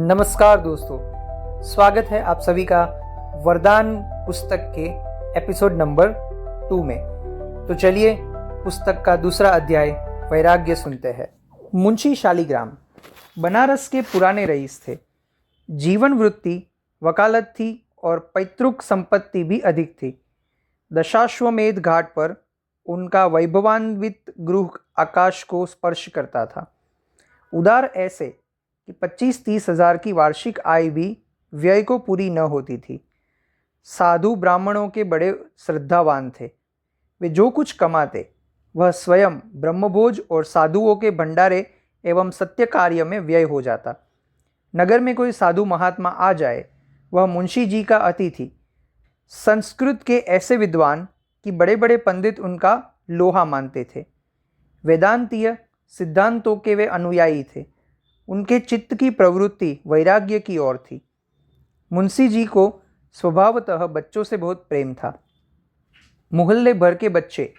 नमस्कार दोस्तों, स्वागत है आप सभी का वरदान पुस्तक के एपिसोड नंबर 2 में। तो चलिए पुस्तक का दूसरा अध्याय वैराग्य सुनते हैं। मुंशी शालिग्राम बनारस के पुराने रईस थे। जीवन वृत्ति वकालत थी और पैतृक संपत्ति भी अधिक थी। दशाश्वमेध घाट पर उनका वैभवान्वित गृह आकाश को स्पर्श करता था। उदार ऐसे कि 25-30 हज़ार की वार्षिक आय भी व्यय को पूरी न होती थी। साधु ब्राह्मणों के बड़े श्रद्धावान थे। वे जो कुछ कमाते वह स्वयं ब्रह्मभोज और साधुओं के भंडारे एवं सत्य कार्य में व्यय हो जाता। नगर में कोई साधु महात्मा आ जाए, वह मुंशी जी का अतिथि। संस्कृत के ऐसे विद्वान कि बड़े बड़े पंडित उनका लोहा मानते थे। वेदांतीय सिद्धांतों के वे अनुयायी थे। उनके चित्त की प्रवृत्ति वैराग्य की ओर थी। मुंशी जी को स्वभावतः बच्चों से बहुत प्रेम था। मोहल्ले भर के बच्चे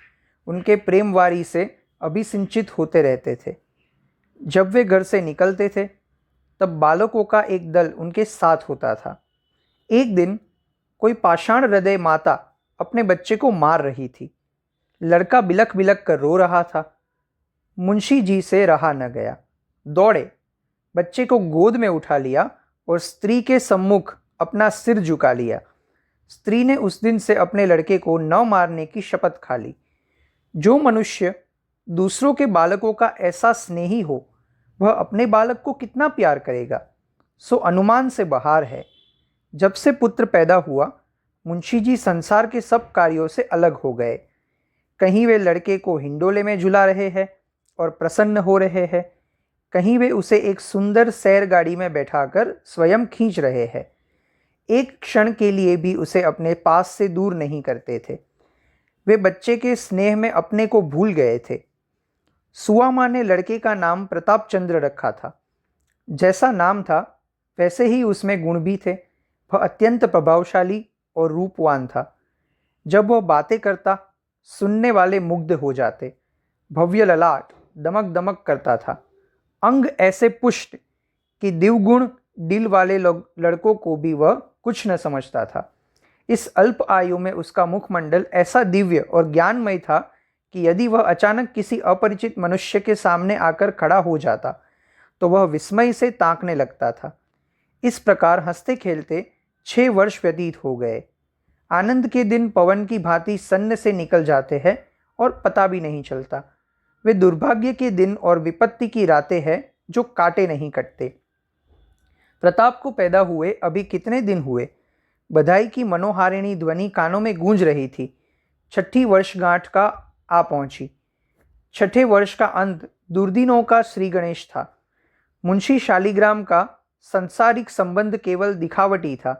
उनके प्रेमवारी से अभिसिंचित होते रहते थे। जब वे घर से निकलते थे तब बालकों का एक दल उनके साथ होता था। एक दिन कोई पाषाण हृदय माता अपने बच्चे को मार रही थी। लड़का बिलख बिलख कर रो रहा था। मुंशी जी से रहा न गया। दौड़े, बच्चे को गोद में उठा लिया और स्त्री के सम्मुख अपना सिर झुका लिया। स्त्री ने उस दिन से अपने लड़के को न मारने की शपथ खा ली। जो मनुष्य दूसरों के बालकों का ऐसा स्नेही हो, वह अपने बालक को कितना प्यार करेगा। सो अनुमान से बाहर है। जब से पुत्र पैदा हुआ, मुंशी जी संसार के सब कार्यों से अलग हो गए। कहीं वे लड़के को हिंडोले में झुला रहे हैं और प्रसन्न हो रहे हैं, कहीं वे उसे एक सुंदर सैर गाड़ी में बैठाकर स्वयं खींच रहे हैं। एक क्षण के लिए भी उसे अपने पास से दूर नहीं करते थे। वे बच्चे के स्नेह में अपने को भूल गए थे। सुआमा ने लड़के का नाम प्रताप चंद्र रखा था। जैसा नाम था वैसे ही उसमें गुण भी थे। वह अत्यंत प्रभावशाली और रूपवान था। जब वह बातें करता, सुनने वाले मुग्ध हो जाते। भव्य ललाट दमक दमक करता था। अंग ऐसे पुष्ट कि दिवगुण दिल वाले लड़कों को भी वह कुछ न समझता था। इस अल्प आयु में उसका मुखमंडल ऐसा दिव्य और ज्ञानमय था कि यदि वह अचानक किसी अपरिचित मनुष्य के सामने आकर खड़ा हो जाता तो वह विस्मय से ताकने लगता था। इस प्रकार हंसते खेलते 6 वर्ष व्यतीत हो गए। आनंद के दिन पवन की भांति सन्न से निकल जाते हैं और पता भी नहीं चलता। वे दुर्भाग्य के दिन और विपत्ति की रातें हैं जो काटे नहीं कटते। प्रताप को पैदा हुए अभी कितने दिन हुए। बधाई की मनोहारिणी ध्वनि कानों में गूंज रही थी। 6ठी वर्षगांठ का आ पहुंची। 6ठे वर्ष का अंत दुर्दिनों का श्री गणेश था। मुंशी शालिग्राम का संसारिक संबंध केवल दिखावटी था।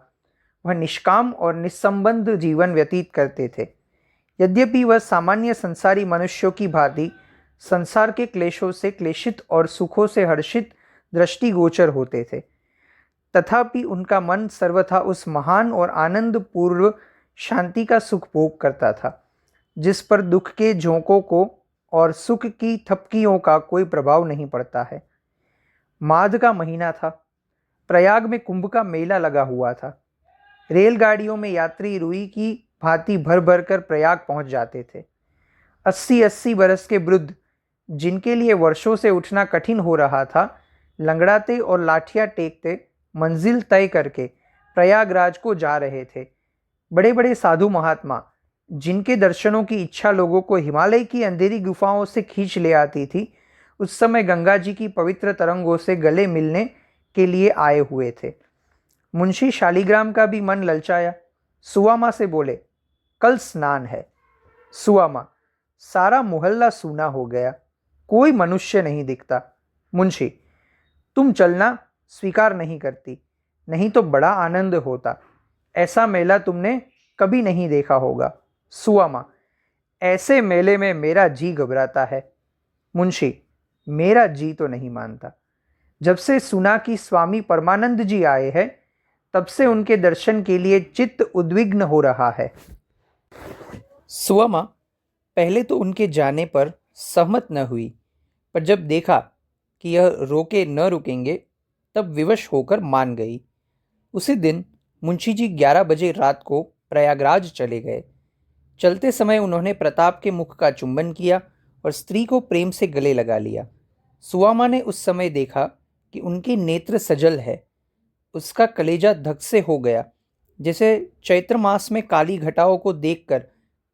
वह निष्काम और निस्संबंध जीवन व्यतीत करते थे। यद्यपि वह सामान्य संसारी मनुष्यों की भांति संसार के क्लेशों से क्लेशित और सुखों से हर्षित दृष्टिगोचर होते थे, तथापि उनका मन सर्वथा उस महान और आनंद पूर्व शांति का सुख भोग करता था जिस पर दुख के झोंकों को और सुख की थपकियों का कोई प्रभाव नहीं पड़ता है। माघ का महीना था। प्रयाग में कुंभ का मेला लगा हुआ था। रेलगाड़ियों में यात्री रुई की भांति भर भर कर प्रयाग पहुंच जाते थे। 80-80 बरस के वृद्ध, जिनके लिए वर्षों से उठना कठिन हो रहा था, लंगड़ाते और लाठियां टेकते मंजिल तय करके प्रयागराज को जा रहे थे। बड़े बड़े साधु महात्मा, जिनके दर्शनों की इच्छा लोगों को हिमालय की अंधेरी गुफाओं से खींच ले आती थी, उस समय गंगा जी की पवित्र तरंगों से गले मिलने के लिए आए हुए थे। मुंशी शालिग्राम का भी मन ललचाया। सुआमा से बोले, कल स्नान है। सुआमा, सारा मोहल्ला सूना हो गया, कोई मनुष्य नहीं दिखता। मुंशी, तुम चलना स्वीकार नहीं करती, नहीं तो बड़ा आनंद होता। ऐसा मेला तुमने कभी नहीं देखा होगा। सुआमा, ऐसे मेले में मेरा जी घबराता है। मुंशी, मेरा जी तो नहीं मानता। जब से सुना कि स्वामी परमानंद जी आए हैं, तब से उनके दर्शन के लिए चित्त उद्विग्न हो रहा है। सुआमा पहले तो उनके जाने पर सहमत न हुई, पर जब देखा कि यह रोके न रुकेंगे तब विवश होकर मान गई। उसी दिन मुंशी जी 11 बजे रात को प्रयागराज चले गए। चलते समय उन्होंने प्रताप के मुख का चुंबन किया और स्त्री को प्रेम से गले लगा लिया। सुवामा ने उस समय देखा कि उनके नेत्र सजल है। उसका कलेजा धक से हो गया। जैसे चैत्र मास में काली घटाओं को देखकर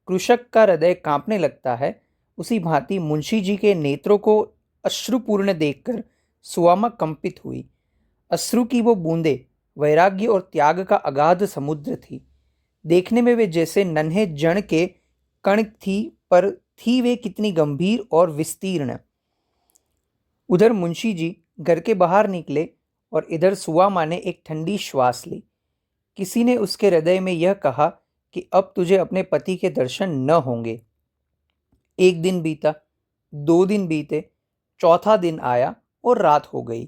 कृषक का हृदय कांपने लगता है, उसी भांति मुंशी जी के नेत्रों को अश्रुपूर्ण देखकर सुवामा कंपित हुई। अश्रु की वो बूंदें वैराग्य और त्याग का अगाध समुद्र थी। देखने में वे जैसे नन्हे जण के कण थी, पर थी वे कितनी गंभीर और विस्तीर्ण। उधर मुंशी जी घर के बाहर निकले और इधर सुवामा ने एक ठंडी श्वास ली। किसी ने उसके हृदय में यह कहा कि अब तुझे अपने पति के दर्शन न होंगे। एक दिन बीता, 2 दिन बीते, चौथा दिन आया और रात हो गई।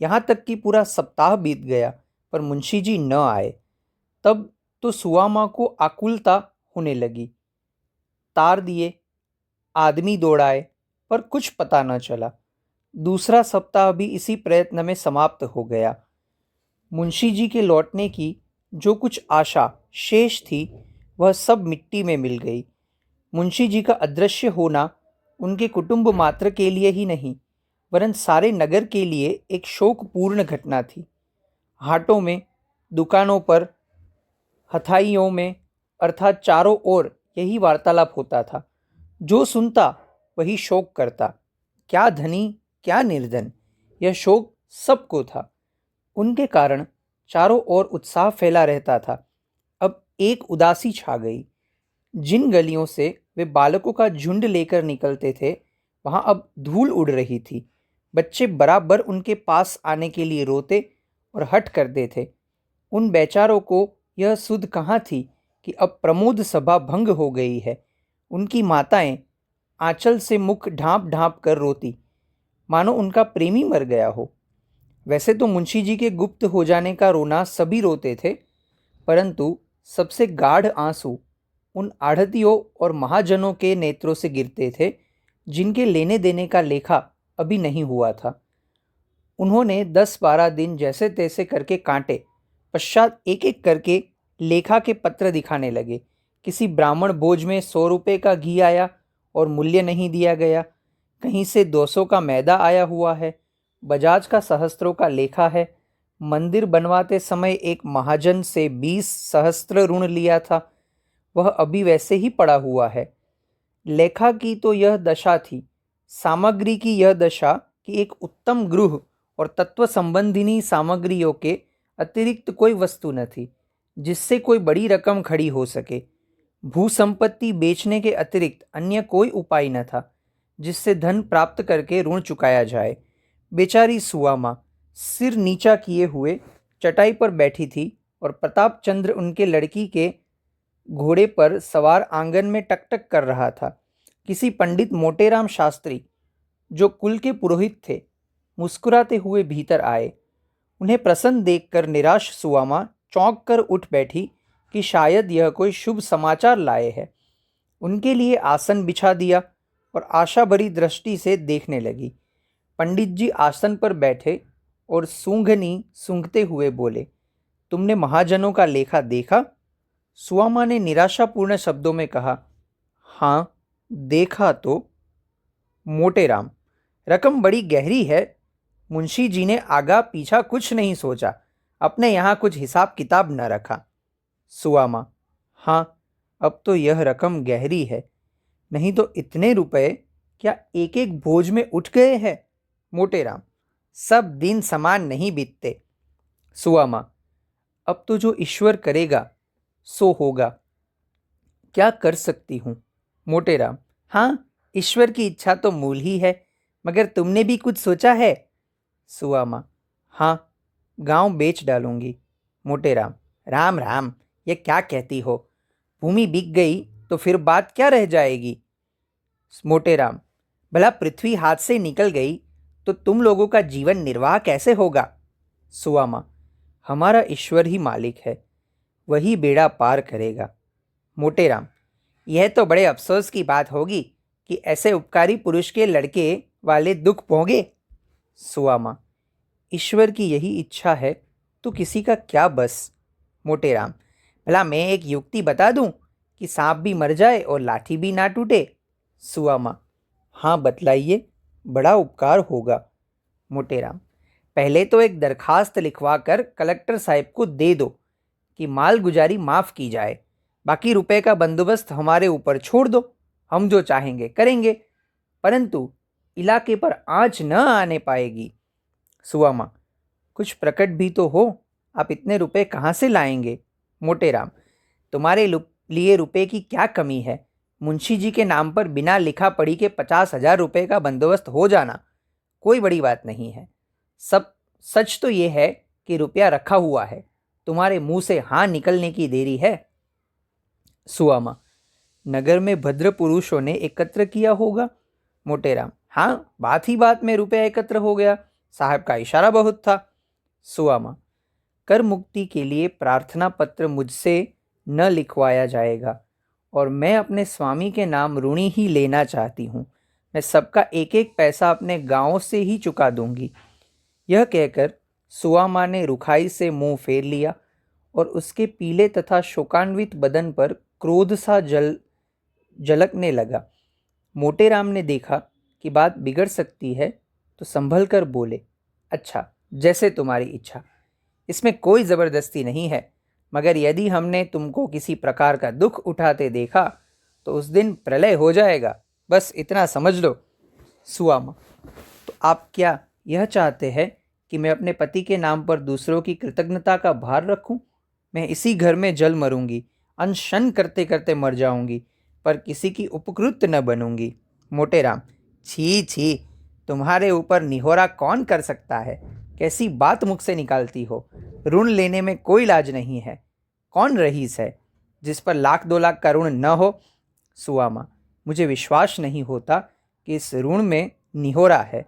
यहाँ तक कि पूरा सप्ताह बीत गया, पर मुंशी जी न आए। तब तो सुवामा को आकुलता होने लगी। तार दिए, आदमी दौड़ाए, पर कुछ पता न चला। दूसरा सप्ताह भी इसी प्रयत्न में समाप्त हो गया। मुंशी जी के लौटने की जो कुछ आशा शेष थी, वह सब मिट्टी में मिल गई। मुंशी जी का अदृश्य होना उनके कुटुंब मात्र के लिए ही नहीं, वरन सारे नगर के लिए एक शोकपूर्ण घटना थी। हाटों में, दुकानों पर, हथाइयों में, अर्थात चारों ओर यही वार्तालाप होता था। जो सुनता वही शोक करता। क्या धनी, क्या निर्धन, यह शोक सबको था। उनके कारण चारों ओर उत्साह फैला रहता था। अब एक उदासी छा गई। जिन गलियों से वे बालकों का झुंड लेकर निकलते थे, वहां अब धूल उड़ रही थी। बच्चे बराबर उनके पास आने के लिए रोते और हठ करते थे। उन बेचारों को यह सुध कहाँ थी कि अब प्रमोद सभा भंग हो गई है। उनकी माताएं आंचल से मुख ढांप ढांप कर रोती, मानो उनका प्रेमी मर गया हो। वैसे तो मुंशी जी के गुप्त हो जाने का रोना सभी रोते थे, परंतु सबसे गाढ़ आंसू उन आढ़तियों और महाजनों के नेत्रों से गिरते थे, जिनके लेने देने का लेखा अभी नहीं हुआ था। उन्होंने 10-12 दिन जैसे तैसे करके काटे। पश्चात एक एक करके लेखा के पत्र दिखाने लगे। किसी ब्राह्मण भोज में 100 रुपये का घी आया और मूल्य नहीं दिया गया। कहीं से 200 का मैदा आया हुआ है। बजाज का सहस्त्रों का लेखा है। मंदिर बनवाते समय एक महाजन से 20 सहस्त्र ऋण लिया था, वह अभी वैसे ही पड़ा हुआ है। लेखा की तो यह दशा थी, सामग्री की यह दशा कि एक उत्तम गृह और तत्व संबंधिनी सामग्रियों के अतिरिक्त कोई वस्तु न थी जिससे कोई बड़ी रकम खड़ी हो सके। भू संपत्ति बेचने के अतिरिक्त अन्य कोई उपाय न था जिससे धन प्राप्त करके ऋण चुकाया जाए। बेचारी सुवामा सिर नीचा किए हुए चटाई पर बैठी थी और प्रताप चंद्र उनके लड़की के घोड़े पर सवार आंगन में टकटक कर रहा था। किसी पंडित मोटेराम शास्त्री, जो कुल के पुरोहित थे, मुस्कुराते हुए भीतर आए। उन्हें प्रसन्न देखकर निराश सुवामा चौंक कर उठ बैठी कि शायद यह कोई शुभ समाचार लाए है। उनके लिए आसन बिछा दिया और आशा भरी दृष्टि से देखने लगी। पंडित जी आसन पर बैठे और सूंघनी सूंघते हुए बोले, तुमने महाजनों का लेखा देखा? सुवामा ने निराशापूर्ण शब्दों में कहा, हाँ देखा तो। मोटेराम, रकम बड़ी गहरी है। मुंशी जी ने आगा पीछा कुछ नहीं सोचा, अपने यहाँ कुछ हिसाब किताब न रखा। सुवामा, हाँ अब तो यह रकम गहरी है, नहीं तो इतने रुपए क्या एक एक भोज में उठ गए हैं? मोटेराम, सब दिन समान नहीं बीतते। सुवामा, अब तो जो ईश्वर करेगा सो होगा, क्या कर सकती हूँ। मोटेराम, हाँ ईश्वर की इच्छा तो मूल ही है, मगर तुमने भी कुछ सोचा है? सुवामा, हाँ गांव बेच डालूंगी। मोटेराम, राम राम, ये क्या कहती हो? भूमि बिक गई तो फिर बात क्या रह जाएगी? मोटेराम, भला पृथ्वी हाथ से निकल गई तो तुम लोगों का जीवन निर्वाह कैसे होगा? सुवामा, हमारा ईश्वर ही मालिक है, वही बेड़ा पार करेगा। मोटेराम, यह तो बड़े अफसोस की बात होगी कि ऐसे उपकारी पुरुष के लड़के वाले दुख भोगे। सुवामा, ईश्वर की यही इच्छा है तो किसी का क्या बस। मोटेराम, भला मैं एक युक्ति बता दूं कि सांप भी मर जाए और लाठी भी ना टूटे। सुआमा, हाँ बतलाइए, बड़ा उपकार होगा। मोटेराम, पहले तो एक दरखास्त लिखवा कर कलेक्टर साहब को दे दो कि माल गुजारी माफ़ की जाए, बाकी रुपए का बंदोबस्त हमारे ऊपर छोड़ दो, हम जो चाहेंगे करेंगे, परंतु इलाके पर आंच न आने पाएगी। सुआमा, कुछ प्रकट भी तो हो, आप इतने रुपए कहाँ से लाएंगे। मोटेराम, तुम्हारे लिए रुपए की क्या कमी है, मुंशी जी के नाम पर बिना लिखा पढ़ी के 50,000 रुपए का बंदोबस्त हो जाना कोई बड़ी बात नहीं है। सब सच तो ये है कि रुपया रखा हुआ है, तुम्हारे मुंह से हाँ निकलने की देरी है। सुआमा, नगर में भद्र पुरुषों ने एकत्र किया होगा। मोटेराम, हाँ बात ही बात में रुपया एकत्र हो गया, साहब का इशारा बहुत था। सुआमा, कर मुक्ति के लिए प्रार्थना पत्र मुझसे न लिखवाया जाएगा और मैं अपने स्वामी के नाम ऋणी ही लेना चाहती हूँ। मैं सबका एक एक पैसा अपने गांव से ही चुका दूंगी। यह कहकर सुआमा ने रुखाई से मुंह फेर लिया और उसके पीले तथा शोकान्वित बदन पर क्रोध सा झलकने लगा। मोटेराम ने देखा कि बात बिगड़ सकती है तो संभल कर बोले, अच्छा जैसे तुम्हारी इच्छा, इसमें कोई ज़बरदस्ती नहीं है, मगर यदि हमने तुमको किसी प्रकार का दुख उठाते देखा तो उस दिन प्रलय हो जाएगा, बस इतना समझ लो। सुआमा, तो आप क्या यह चाहते हैं कि मैं अपने पति के नाम पर दूसरों की कृतज्ञता का भार रखूं? मैं इसी घर में जल मरूंगी, अनशन करते करते मर जाऊंगी, पर किसी की उपकृत न बनूंगी। मोटेराम, छी छी, तुम्हारे ऊपर निहोरा कौन कर सकता है, कैसी बात मुख से निकालती हो। ऋण लेने में कोई लाज नहीं है, कौन रईस है जिस पर 1,00,000-2,00,000 का ऋण न हो। सुआमा, मुझे विश्वास नहीं होता कि इस ऋण में निहोरा है।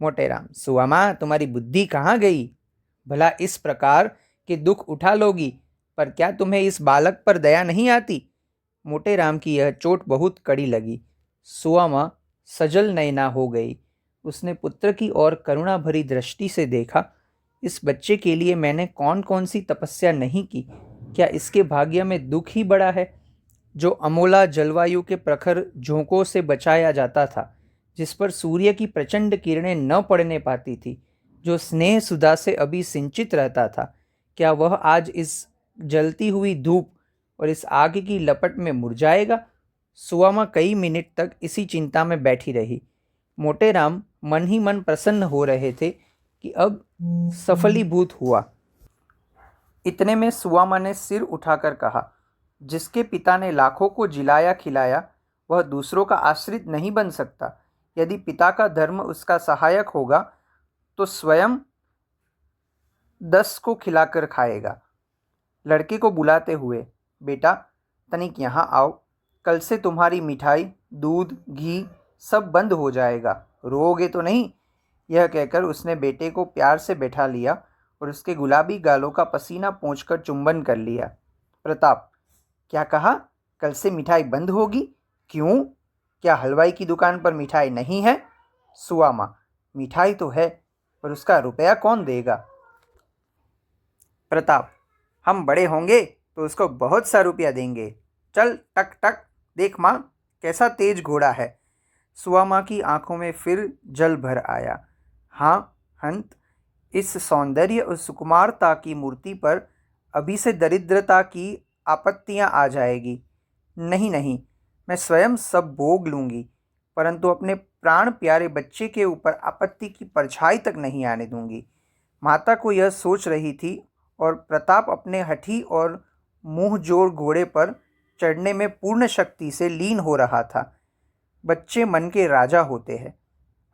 मोटेराम, सुआमा तुम्हारी बुद्धि कहाँ गई, भला इस प्रकार के दुख उठा लोगी, पर क्या तुम्हें इस बालक पर दया नहीं आती। मोटेराम की यह चोट बहुत कड़ी लगी। सुआमा सजल नयना हो गई। उसने पुत्र की ओर करुणा भरी दृष्टि से देखा। इस बच्चे के लिए मैंने कौन कौन सी तपस्या नहीं की, क्या इसके भाग्य में दुख ही बड़ा है। जो अमोला जलवायु के प्रखर झोंकों से बचाया जाता था, जिस पर सूर्य की प्रचंड किरणें न पड़ने पाती थी, जो स्नेह सुधा से अभी सिंचित रहता था, क्या वह आज इस जलती हुई धूप और इस आग की लपट में मुरझाएगा। सुआमा कई मिनट तक इसी चिंता में बैठी रही। मोटेराम मन ही मन प्रसन्न हो रहे थे कि अब सफलीभूत हुआ। इतने में सुआमा ने सिर उठाकर कहा, जिसके पिता ने लाखों को जिलाया खिलाया वह दूसरों का आश्रित नहीं बन सकता। यदि पिता का धर्म उसका सहायक होगा तो स्वयं 10 को खिलाकर खाएगा। लड़के को बुलाते हुए, बेटा तनिक यहाँ आओ, कल से तुम्हारी मिठाई, दूध, घी सब बंद हो जाएगा, रोओगे तो नहीं। यह कहकर उसने बेटे को प्यार से बैठा लिया और उसके गुलाबी गालों का पसीना पोंछकर चुंबन कर लिया। प्रताप, क्या कहा, कल से मिठाई बंद होगी, क्यों, क्या हलवाई की दुकान पर मिठाई नहीं है। सुआमा, मिठाई तो है, पर उसका रुपया कौन देगा। प्रताप, हम बड़े होंगे तो उसको बहुत सा रुपया देंगे, चल टक टक, देख माँ कैसा तेज घोड़ा है। सुआमा की आंखों में फिर जल भर आया। हाँ हंत, इस सौंदर्य और सुकुमारता की मूर्ति पर अभी से दरिद्रता की आपत्तियां आ जाएगी। नहीं नहीं, मैं स्वयं सब भोग लूँगी, परंतु अपने प्राण प्यारे बच्चे के ऊपर आपत्ति की परछाई तक नहीं आने दूंगी। माता को यह सोच रही थी और प्रताप अपने हठी और मुंह जोर घोड़े पर चढ़ने में पूर्ण शक्ति से लीन हो रहा था। बच्चे मन के राजा होते हैं।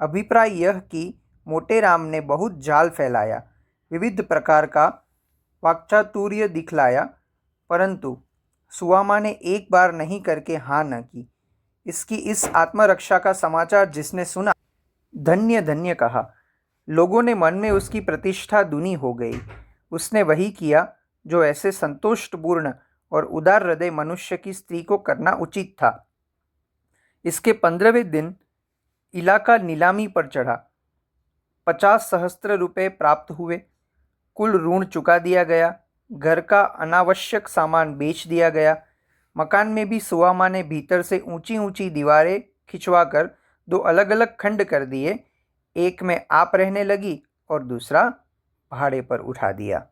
अभिप्राय यह कि मोटेराम ने बहुत जाल फैलाया, विविध प्रकार का वाक्चातुर्य दिखलाया, परंतु सुआमा ने एक बार नहीं करके हाँ न की। इसकी इस आत्मरक्षा का समाचार जिसने सुना, धन्य धन्य कहा। लोगों ने मन में उसकी प्रतिष्ठा दुनी हो गई। उसने वही किया जो ऐसे संतुष्टपूर्ण और उदार हृदय मनुष्य की स्त्री को करना उचित था। इसके 15वें दिन इलाका नीलामी पर चढ़ा। 50 सहस्त्र रुपये प्राप्त हुए। कुल ऋण चुका दिया गया। घर का अनावश्यक सामान बेच दिया गया। मकान में भी सुवामा ने भीतर से ऊंची ऊंची दीवारें खिंचवाकर 2 अलग अलग खंड कर दिए। एक में आप रहने लगी और दूसरा भाड़े पर उठा दिया।